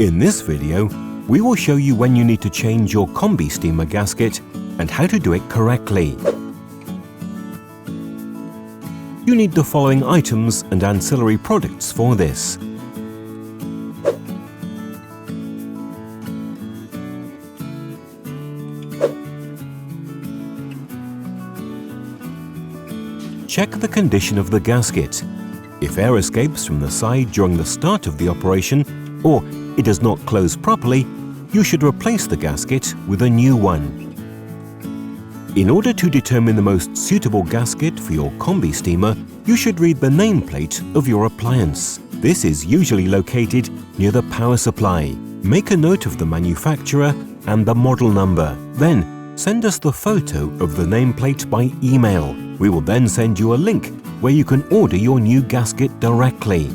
In this video, we will show you when you need to change your combi-steamer gasket and how to do it correctly. You need the following items and ancillary products for this. Check the condition of the gasket. If air escapes from the side during the start of the operation, or it does not close properly, you should replace the gasket with a new one. In order to determine the most suitable gasket for your combi steamer, you should read the nameplate of your appliance. This is usually located near the power supply. Make a note of the manufacturer and the model number. Then, send us the photo of the nameplate by email. We will then send you a link where you can order your new gasket directly.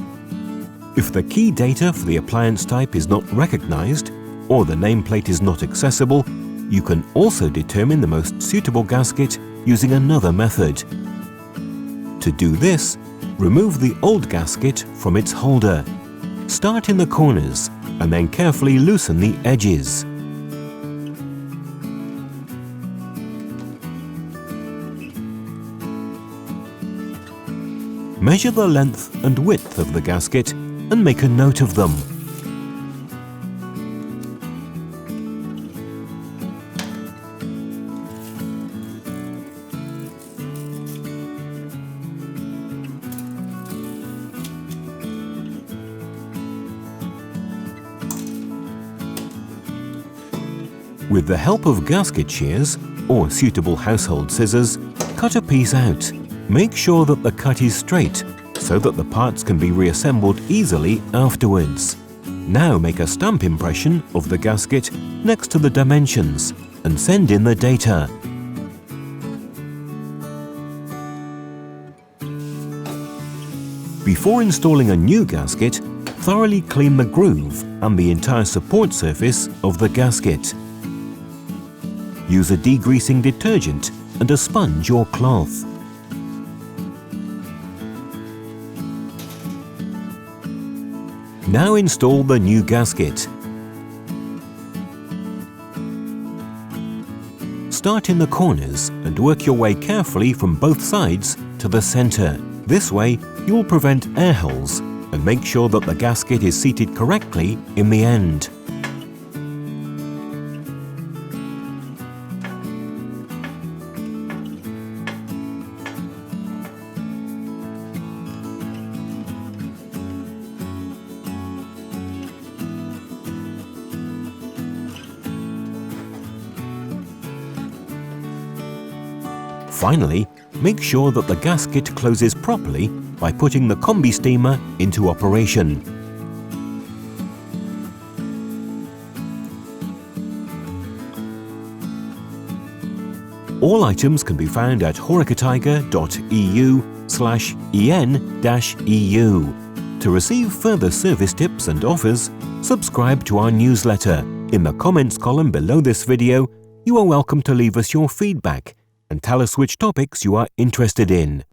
If the key data for the appliance type is not recognized or the nameplate is not accessible, you can also determine the most suitable gasket using another method. To do this, remove the old gasket from its holder. Start in the corners and then carefully loosen the edges. Measure the length and width of the gasket and make a note of them. With the help of gasket shears or suitable household scissors, cut a piece out. Make sure that the cut is straight so that the parts can be reassembled easily afterwards. Now make a stamp impression of the gasket next to the dimensions and send in the data. Before installing a new gasket, thoroughly clean the groove and the entire support surface of the gasket. Use a degreasing detergent and a sponge or cloth. Now install the new gasket. Start in the corners and work your way carefully from both sides to the center. This way, you will prevent air holes and make sure that the gasket is seated correctly in the end. Finally, make sure that the gasket closes properly by putting the combi steamer into operation. All items can be found at horecatiger.eu/en-eu. To receive further service tips and offers, subscribe to our newsletter. In the comments column below this video, you are welcome to leave us your feedback and tell us which topics you are interested in.